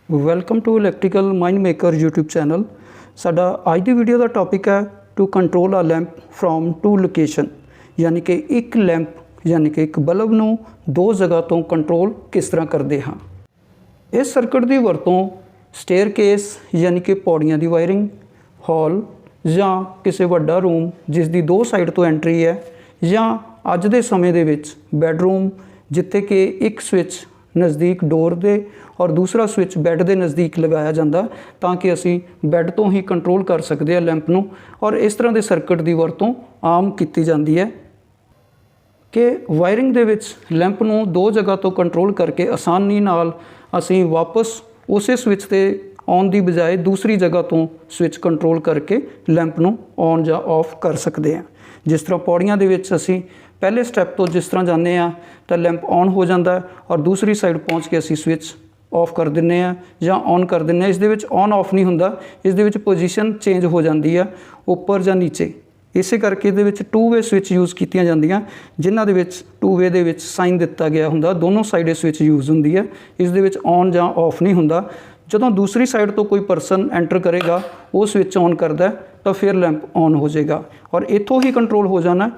Welcome to electrical mind maker YouTube channel. ਸਾਡਾ ਅੱਜ ਦੀ ਵੀਡੀਓ ਦਾ ਟੌਪਿਕ ਹੈ to control a lamp from two location, ਯਾਨੀ ਕਿ ਇੱਕ ਲੈਂਪ ਯਾਨੀ ਕਿ ਇੱਕ ਬਲਬ ਨੂੰ ਦੋ ਜਗ੍ਹਾ ਤੋਂ ਕੰਟਰੋਲ ਕਿਸ ਤਰ੍ਹਾਂ ਕਰਦੇ ਹਾਂ। ਇਸ ਸਰਕਟ ਦੀ ਵਰਤੋਂ ਸਟੇਅਰਕੇਸ ਯਾਨੀ ਕਿ ਪੌੜੀਆਂ ਦੀ ਵਾਇਰਿੰਗ, ਹਾਲ ਜਾਂ ਕਿਸੇ ਵੱਡਾ ਰੂਮ ਜਿਸ ਦੀ ਦੋ ਸਾਈਡ ਤੋਂ ਐਂਟਰੀ ਹੈ, ਜਾਂ ਅੱਜ ਦੇ ਸਮੇਂ ਦੇ ਵਿੱਚ ਬੈਡਰੂਮ ਜਿੱਥੇ ਕਿ ਇੱਕ ਸਵਿਚ ਨਜ਼ਦੀਕ ਡੋਰ ਦੇ और दूसरा स्विच बैड के नज़दीक लगाया जाता ताकि असी बैड तो ही कंट्रोल कर सकते हैं लैंप नूं। और इस तरह के सर्किट की वरतों आम की जाती है कि वायरिंग दे विच लैंप नूं दो जगह तो कंट्रोल करके आसानी नाल असी वापस उस स्विच ते ऑन की बजाय दूसरी जगह तो स्विच कंट्रोल करके लैंप नूं ऑन या ऑफ कर सकते हैं। जिस तरह पौड़ियां दे विच असी पहले स्टैप तो जिस तरह जाते हैं तो लैंप ऑन हो जाता है और दूसरी साइड पहुँच के असी स्विच ऑफ कर दें या ऑन कर दें। इस दे विच ऑन ऑफ नहीं होंदा, इस दे विच पोजीशन चेंज हो जाती है उपर या नीचे। इस करके ये टू वे स्विच यूज़ कीतियां जांदियां जिन्हां दे विच two way they which sign दिता गया हुंदा, दोनों साइड स्विच यूज़ होंदी है। इस दे विच ऑन या ऑफ नहीं होंदा। जदों दूसरी साइड तो कोई परसन एंटर करेगा वो स्विच ऑन करता है तो फिर लैंप ऑन हो जाएगा और इत्थों ही कंट्रोल हो जाना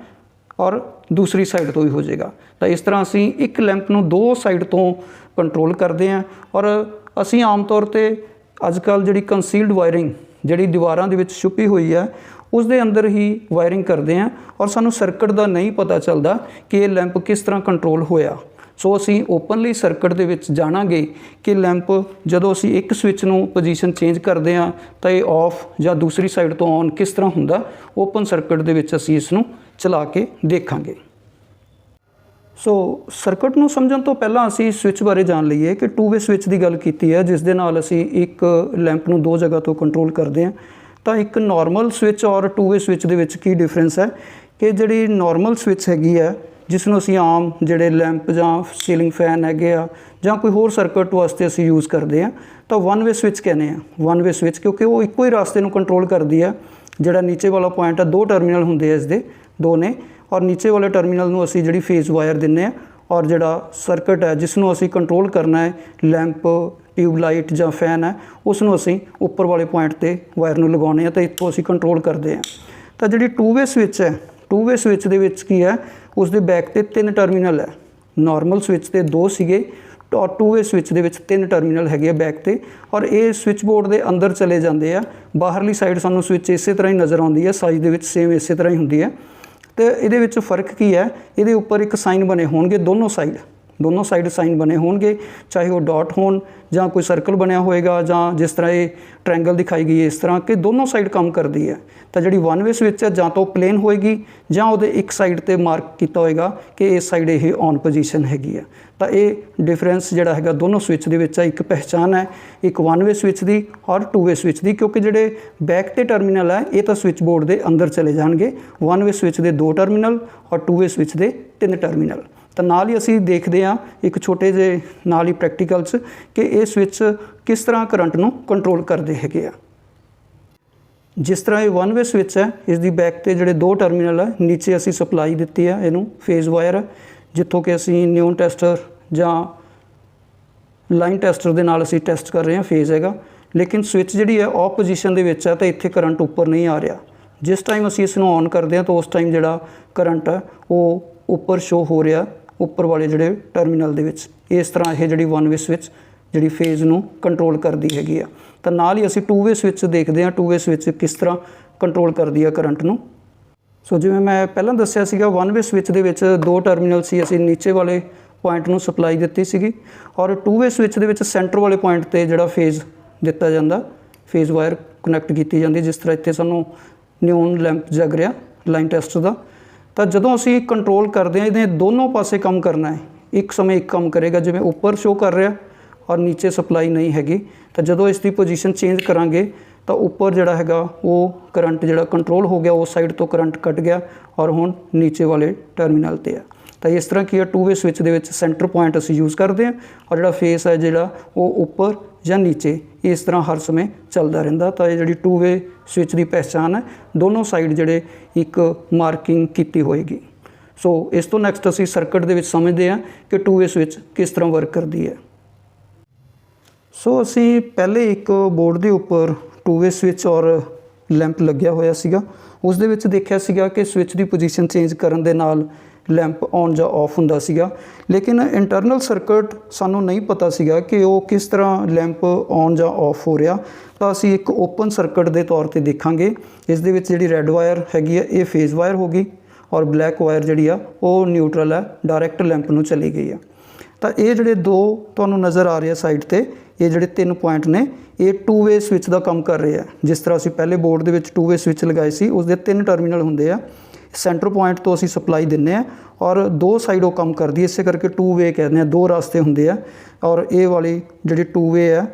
और दूसरी साइड तो ही हो जाएगा। तो इस तरह असी एक लैंप नूं दो साइड तो कंट्रोल करते हैं। और असी आम तौर पर अजकल जी कंसील्ड वायरिंग जी दीवारां दे विच छुपी हुई है उस दे अंदर ही वायरिंग करते हैं और सानू सर्किट का नहीं पता चलता कि ये लैंप किस तरह कंट्रोल होया। सो असी ओपनली सर्किट दे विच जाणांगे कि लैंप जदों असी एक स्विच नूं पोजीशन चेंज करते हैं तो ये ऑफ या दूसरी साइड तो ऑन किस तरह हुंदा। ओपन सर्किट दे विच असी इसनूं चला के देखांगे। सो सर्किट नूं समझण तो पहलां असी स्विच बारे जान लईए कि टू वे स्विच की गल कीती है जिस दे नाल असी एक लैंप नूं दो जगह तो कंट्रोल करते हैं। तो एक नॉर्मल स्विच और टू वे स्विच दे विच की डिफरेंस है कि जिहड़ी नॉर्मल स्विच हैगी है जिसनूं असी आम जिहड़े लैंप जां सीलिंग फैन हैगे आ जां कोई होर सर्किट वास्ते असी यूज़ करते हैं तो वन वे स्विच कहने हैं। वन वे स्विच क्योंकि वो इक्को ही रास्ते नूं कंट्रोल करती है। जिहड़ा नीचे वाला पॉइंट है दो टर्मिनल हुंदे इसदे दो ने और नीचे वाले टर्मिनल नूं असी जिहड़ी फेज वायर दिंदे आ और जिहड़ा सर्किट है जिसनूं असी कंट्रोल करना है लैंप ट्यूबलाइट जां फैन है उसनूं असी उपर वाले पॉइंट ते वायर नूं लगाउने आ तो इत्थों असी कंट्रोल करते हैं। तो जिहड़ी टू वे स्विच है टू वे स्विच दे विच की है उसदे बैक ते तीन टर्मिनल है। नॉर्मल स्विच ते दो सीगे और टू वे स्विच दे विच तीन टर्मिनल हैगे बैक ते और ये स्विच बोर्ड के अंदर चले जाते हैं। बाहरली साइड सानूं स्विच इस तरह ही नज़र आती है, साइज दे विच सेम इस तरह ही होंदी है। तो ये फ़र्क की है, ये उपर एक साइन बने होंगे दोनों साइड साइन बने होंगे, चाहे वो डॉट होन जां कोई सर्कल बनया होएगा जां जिस तरह ये ट्रायंगल दिखाई गई है इस तरह के दोनों साइड काम करती है। तो जी वन वे स्विच है जां तो प्लेन होएगी जां वो एक साइड पर मार्क किया होएगा कि इस साइड ये ऑन पोजीशन हैगी है। तो ये डिफरेंस जोड़ा है दोनों स्विच के एक पहचान है, एक वन वे स्विच की और टू वे स्विच की। क्योंकि जोड़े बैक के टर्मिनल है ये तो स्विच बोर्ड के अंदर चले जाएंगे, वन वे स्विच के दो टर्मिनल और टू वे स्विच के तीन टर्मिनल। तो नाल ही असी देखते हैं एक छोटे जे नाल ही प्रैक्टिकल्स कि ये स्विच किस तरह करंट नूं कंट्रोल करते हैं। जिस तरह ये वन वे स्विच है इसकी बैक ते जिहड़े दो टर्मिनल है नीचे असी सप्लाई दी है इनू फेज वायर है जितों कि असी न्यून टैसटर जां लाइन टैसटर दे नाल असी टैसट कर रहे हैं फेज हैगा। लेकिन स्विच जिहड़ी है ऑफ पोजीशन दे विच है तो इत्थे करंट उपर नहीं आ रहा। जिस टाइम असी इसनूं ऑन करते हैं तो उस टाइम जिहड़ा करंट है वो उपर शो हो रहा उपर वाले जिहड़े टर्मिनल दे विच। इस तरह यह जिहड़ी वन वे स्विच जिहड़ी फेज नूं कंट्रोल करती हैगी आ। तो नाल ही असी टू वे स्विच देखते हैं, टू वे स्विच किस तरह कंट्रोल करती है करंट नूं। सो जिवें मैं पहलां दस्सिया सीगा वन वे स्विच दे विच दो टर्मिनल सी, असी नीचे वाले पॉइंट नूं सप्लाई दित्ती सीगी और टू वे स्विच दे विच सेंटर वाले पॉइंट ते जिहड़ा फेज दिता जांदा फेज वायर कनैक्ट की जाती। जिस तरह इत्थे सानूं न्यून लैंप जग रहा लाइन टेस्ट का। तो जदों असी कंट्रोल करते हैं इहदे दोनों पासे काम करना है, एक समय एक काम करेगा जिवें उपर शो कर रहा और नीचे सप्लाई नहीं हैगी। तो जदों इसकी पोजीशन चेंज करांगे तो उपर जिहड़ा हैगा वो करंट जिहड़ा कंट्रोल हो गया उस साइड तो करंट कट गया और हुण नीचे वाले टर्मिनल ते है। तो इस तरह की है टू वे स्विच दे विच सेंटर पॉइंट असी यूज़ करते हैं और जिहड़ा फेस है जिहड़ा वो उपर या नीचे इस तरह हर समय चलता रहिंदा। तो ये जी टू वे स्विच की पहचान है, दोनों साइड जिहड़े एक मार्किंग की होएगी। सो इस तो नैक्सट असी सर्किट दे विच समझते हैं कि टू वे स्विच किस तरह वर्क करती है। ਸੋ ਅਸੀਂ ਪਹਿਲੇ ਇੱਕ ਬੋਰਡ ਦੇ ਉੱਪਰ 2 ਵੇ ਸਵਿਚ ਔਰ ਲੈਂਪ ਲੱਗਿਆ ਹੋਇਆ ਸੀਗਾ। ਉਸ ਦੇ ਵਿੱਚ ਦੇਖਿਆ ਸੀਗਾ ਕਿ ਸਵਿਚ ਦੀ ਪੋਜੀਸ਼ਨ ਚੇਂਜ ਕਰਨ ਦੇ ਨਾਲ ਲੈਂਪ ਔਨ ਜਾਂ ਆਫ ਹੁੰਦਾ ਸੀਗਾ, ਲੇਕਿਨ ਇੰਟਰਨਲ ਸਰਕਟ ਸਾਨੂੰ ਨਹੀਂ ਪਤਾ ਸੀਗਾ ਕਿ ਉਹ ਕਿਸ ਤਰ੍ਹਾਂ ਲੈਂਪ ਔਨ ਜਾਂ ਆਫ ਹੋ ਰਿਹਾ। ਤਾਂ ਅਸੀਂ ਇੱਕ ਓਪਨ ਸਰਕਟ ਦੇ ਤੌਰ ਤੇ ਦੇਖਾਂਗੇ। ਇਸ ਦੇ ਵਿੱਚ ਜਿਹੜੀ ਰੈੱਡ ਵਾਇਰ ਹੈਗੀ ਆ ਇਹ ਫੇਜ਼ ਵਾਇਰ ਹੋ ਗਈ ਔਰ ਬਲੈਕ ਵਾਇਰ ਜਿਹੜੀ ਆ ਉਹ ਨਿਊਟਰਲ ਹੈ, ਡਾਇਰੈਕਟ ਲੈਂਪ ਨੂੰ ਚਲੀ ਗਈ ਆ। ਤਾਂ ਇਹ ਜਿਹੜੇ ਦੋ ਤੁਹਾਨੂੰ ਨਜ਼ਰ ਆ ਰਹੇ ਆ ਸਾਈਡ ਤੇ, ਇਹ ਜਿਹੜੇ 3 ਪੁਆਇੰਟ ਨੇ ਇਹ 2 ਵੇ ਸਵਿਚ ਦਾ ਕੰਮ ਕਰ ਰਹੇ ਆ। ਜਿਸ ਤਰ੍ਹਾਂ ਅਸੀਂ ਪਹਿਲੇ ਬੋਰਡ ਦੇ ਵਿੱਚ 2 ਵੇ ਸਵਿਚ ਲਗਾਏ ਸੀ, ਉਸ ਦੇ 3 ਟਰਮੀਨਲ ਹੁੰਦੇ ਆ। ਸੈਂਟਰ ਪੁਆਇੰਟ ਤੋਂ ਅਸੀਂ ਸਪਲਾਈ ਦਿੰਦੇ ਆ ਔਰ 2 ਸਾਈਡੋਂ ਕੰਮ ਕਰਦੀ, ਇਸੇ ਕਰਕੇ 2 ਵੇ ਕਹਿੰਦੇ ਆ, 2 ਰਸਤੇ ਹੁੰਦੇ ਆ। ਔਰ ਇਹ ਵਾਲੀ ਜਿਹੜੀ 2 ਵੇ ਹੈ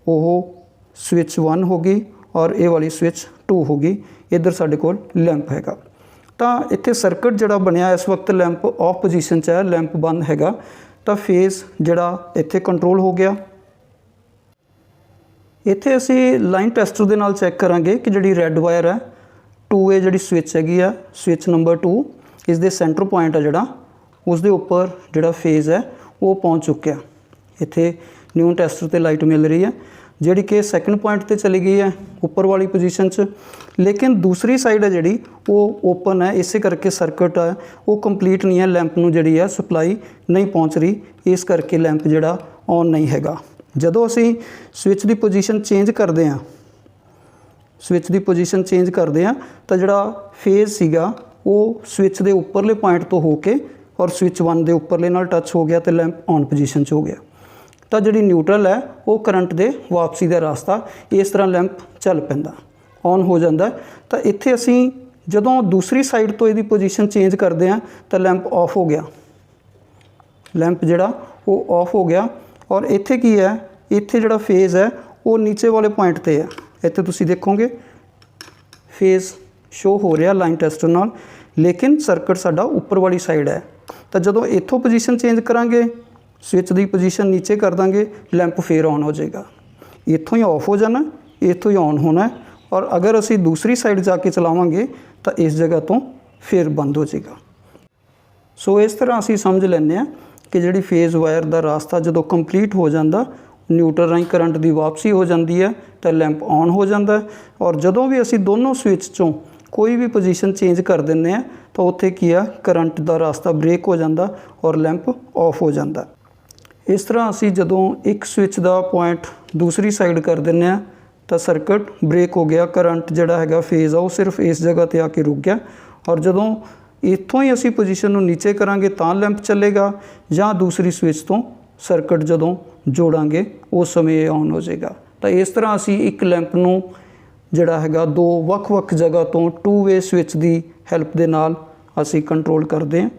ਉਹ ਸਵਿਚ 1 ਹੋ ਗਈ ਔਰ ਇਹ ਵਾਲੀ ਸਵਿਚ 2 ਹੋ ਗਈ। ਇੱਧਰ ਸਾਡੇ ਕੋਲ ਲੈਂਪ ਹੈਗਾ। ਤਾਂ ਇੱਥੇ ਸਰਕਟ ਜਿਹੜਾ ਬਣਿਆ ਇਸ ਵਕਤ ਲੈਂਪ ਆਫ ਪੋਜੀਸ਼ਨ 'ਚ ਹੈ, ਲੈਂਪ ਬੰਦ ਹੈਗਾ। ਤਾਂ ਫੇਜ਼ ਜਿਹੜਾ ਇੱਥੇ ਕੰਟਰੋਲ ਹੋ ਗਿਆ। ਇੱਥੇ ਅਸੀਂ ਲਾਈਨ ਟੈਸਟਰ ਦੇ ਨਾਲ ਚੈੱਕ ਕਰਾਂਗੇ ਕਿ ਜਿਹੜੀ ਰੈੱਡ ਵਾਇਰ ਹੈ 2 ਵੇ ਜਿਹੜੀ ਸਵਿਚ ਹੈਗੀ ਆ, ਸਵਿਚ ਨੰਬਰ 2, ਇਸ ਦੇ ਸੈਂਟਰ ਪੁਆਇੰਟ ਆ ਜਿਹੜਾ ਉਸ ਦੇ ਉੱਪਰ ਜਿਹੜਾ ਫੇਜ਼ ਹੈ ਉਹ ਪਹੁੰਚ ਚੁੱਕਿਆ। ਇੱਥੇ ਨਿਊ ਟੈਸਟਰ ਤੇ ਲਾਈਟ ਮਿਲ ਰਹੀ ਹੈ ਜਿਹੜੀ ਕਿ ਸੈਕੰਡ ਪੁਆਇੰਟ ਤੇ ਚਲੀ ਗਈ ਹੈ ਉੱਪਰ ਵਾਲੀ ਪੋਜੀਸ਼ਨ 'ਚ, ਲੇਕਿਨ ਦੂਸਰੀ ਸਾਈਡ ਹੈ ਜਿਹੜੀ ਉਹ ਓਪਨ ਹੈ, ਇਸੇ ਕਰਕੇ ਸਰਕਟ ਹੈ ਉਹ ਕੰਪਲੀਟ ਨਹੀਂ ਹੈ, ਲੈਂਪ ਨੂੰ ਜਿਹੜੀ ਹੈ ਸਪਲਾਈ ਨਹੀਂ ਪਹੁੰਚ ਰਹੀ, ਇਸ ਕਰਕੇ ਲੈਂਪ ਜਿਹੜਾ ਔਨ ਨਹੀਂ ਹੈਗਾ। ਜਦੋਂ ਅਸੀਂ ਸਵਿਚ ਦੀ ਪੋਜੀਸ਼ਨ ਚੇਂਜ ਕਰਦੇ ਹਾਂ, ਸਵਿਚ ਦੀ ਪੋਜੀਸ਼ਨ ਚੇਂਜ ਕਰਦੇ ਹਾਂ ਤਾਂ ਜਿਹੜਾ ਫੇਜ਼ ਸੀਗਾ ਉਹ ਸਵਿਚ ਦੇ ਉੱਪਰਲੇ ਪੁਆਇੰਟ ਤੋਂ ਹੋ ਕੇ ਔਰ ਸਵਿਚ 1 ਦੇ ਉੱਪਰਲੇ ਨਾਲ ਟੱਚ ਹੋ ਗਿਆ ਤੇ ਲੈਂਪ ਔਨ ਪੋਜੀਸ਼ਨ 'ਚ ਹੋ ਗਿਆ। ਤਾਂ ਜਿਹੜੀ ਨਿਊਟਰਲ ਹੈ ਉਹ ਕਰੰਟ ਦੇ ਵਾਪਸੀ ਦਾ ਰਸਤਾ, ਇਸ ਤਰ੍ਹਾਂ ਲੈਂਪ ਚੱਲ ਪੈਂਦਾ, ਔਨ ਹੋ ਜਾਂਦਾ। ਤਾਂ ਇੱਥੇ ਅਸੀਂ ਜਦੋਂ ਦੂਸਰੀ ਸਾਈਡ ਤੋਂ ਇਹਦੀ ਪੋਜੀਸ਼ਨ ਚੇਂਜ ਕਰਦੇ ਹਾਂ ਤਾਂ ਲੈਂਪ ਆਫ ਹੋ ਗਿਆ, ਲੈਂਪ ਜਿਹੜਾ ਉਹ ਆਫ ਹੋ ਗਿਆ। ਔਰ ਇੱਥੇ ਕੀ ਹੈ, ਇੱਥੇ ਜਿਹੜਾ ਫੇਜ਼ ਹੈ ਉਹ ਨੀਚੇ ਵਾਲੇ ਪੁਆਇੰਟ ਤੇ ਹੈ। ਇੱਥੇ ਤੁਸੀਂ ਦੇਖੋਗੇ ਫੇਜ਼ ਸ਼ੋ ਹੋ ਰਿਹਾ ਲਾਈਨ ਟੈਸਟਰ ਨਾਲ, ਲੇਕਿਨ ਸਰਕਟ ਸਾਡਾ ਉੱਪਰ ਵਾਲੀ ਸਾਈਡ ਹੈ। ਤਾਂ ਜਦੋਂ ਇੱਥੋਂ ਪੋਜੀਸ਼ਨ ਚੇਂਜ ਕਰਾਂਗੇ, ਸਵਿਚ ਦੀ ਪੋਜੀਸ਼ਨ ਨੀਚੇ ਕਰ ਦਾਂਗੇ, ਲੈਂਪ ਫੇਰ ਔਨ ਹੋ ਜਾਏਗਾ। ਇੱਥੋਂ ਹੀ ਆਫ ਹੋ ਜਾਣਾ, ਇੱਥੋਂ ਹੀ ਔਨ ਹੋਣਾ। ਔਰ ਅਗਰ ਅਸੀਂ ਦੂਸਰੀ ਸਾਈਡ ਜਾ ਕੇ ਚਲਾਵਾਂਗੇ ਤਾਂ ਇਸ ਜਗ੍ਹਾ ਤੋਂ ਫੇਰ ਬੰਦ ਹੋ ਜਾਏਗਾ। ਸੋ ਇਸ ਤਰ੍ਹਾਂ ਅਸੀਂ ਸਮਝ ਲੈਂਦੇ ਹਾਂ ਕਿ ਜਿਹੜੀ ਫੇਜ਼ ਵਾਇਰ ਦਾ ਰਾਸਤਾ ਜਦੋਂ ਕੰਪਲੀਟ ਹੋ ਜਾਂਦਾ, ਨਿਊਟਰਲ ਰਾਹੀਂ ਕਰੰਟ ਦੀ ਵਾਪਸੀ ਹੋ ਜਾਂਦੀ ਹੈ ਤਾਂ ਲੈਂਪ ਔਨ ਹੋ ਜਾਂਦਾ। ਔਰ ਜਦੋਂ ਵੀ ਅਸੀਂ ਦੋਨੋਂ ਸਵਿਚ 'ਚੋਂ ਕੋਈ ਵੀ ਪੋਜੀਸ਼ਨ ਚੇਂਜ ਕਰ ਦਿੰਦੇ ਹਾਂ ਤਾਂ ਉੱਥੇ ਕੀ ਆ, ਕਰੰਟ ਦਾ ਰਾਸਤਾ ਬ੍ਰੇਕ ਹੋ ਜਾਂਦਾ ਔਰ ਲੈਂਪ ਆਫ ਹੋ ਜਾਂਦਾ। ਇਸ ਤਰ੍ਹਾਂ ਅਸੀਂ ਜਦੋਂ ਇੱਕ ਸਵਿਚ ਦਾ ਪੁਆਇੰਟ ਦੂਸਰੀ ਸਾਈਡ ਕਰ ਦਿੰਦੇ ਹਾਂ ਤਾਂ ਸਰਕਟ ਬ੍ਰੇਕ ਹੋ ਗਿਆ, ਕਰੰਟ ਜਿਹੜਾ ਹੈਗਾ ਫੇਜ਼ ਆ ਉਹ ਸਿਰਫ ਇਸ ਜਗ੍ਹਾ 'ਤੇ ਆ ਕੇ ਰੁਕ ਗਿਆ। ਔਰ ਜਦੋਂ ਇੱਥੋਂ ਹੀ ਅਸੀਂ ਪੋਜੀਸ਼ਨ ਨੂੰ ਨੀਚੇ ਕਰਾਂਗੇ ਤਾਂ ਲੈਂਪ ਚੱਲੇਗਾ, ਜਾਂ ਦੂਸਰੀ ਸਵਿਚ ਤੋਂ ਸਰਕਟ ਜਦੋਂ ਜੋੜਾਂਗੇ ਉਸ ਸਮੇਂ ਇਹ ਔਨ ਹੋ ਜਾਏਗਾ। ਤਾਂ ਇਸ ਤਰ੍ਹਾਂ ਅਸੀਂ ਇੱਕ ਲੈਂਪ ਨੂੰ ਜਿਹੜਾ ਹੈਗਾ 2 ਵੱਖ-ਵੱਖ ਜਗ੍ਹਾ ਤੋਂ 2 ਵੇ ਸਵਿਚ ਦੀ ਹੈਲਪ ਦੇ ਨਾਲ ਅਸੀਂ ਕੰਟਰੋਲ ਕਰਦੇ ਹਾਂ।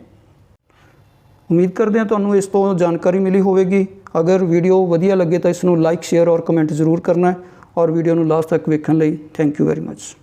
ਉਮੀਦ ਕਰਦੇ ਹਾਂ ਤੁਹਾਨੂੰ ਇਸ ਤੋਂ ਜਾਣਕਾਰੀ ਮਿਲੀ ਹੋਵੇਗੀ। ਅਗਰ ਵੀਡੀਓ ਵਧੀਆ ਲੱਗੇ ਤਾਂ ਇਸ ਨੂੰ ਲਾਈਕ, ਸ਼ੇਅਰ ਔਰ ਕਮੈਂਟ ਜ਼ਰੂਰ ਕਰਨਾ ਹੈ। ਔਰ ਵੀਡੀਓ ਨੂੰ ਲਾਸਟ ਤੱਕ ਵੇਖਣ ਲਈ ਥੈਂਕ ਯੂ ਵੈਰੀ ਮਚ।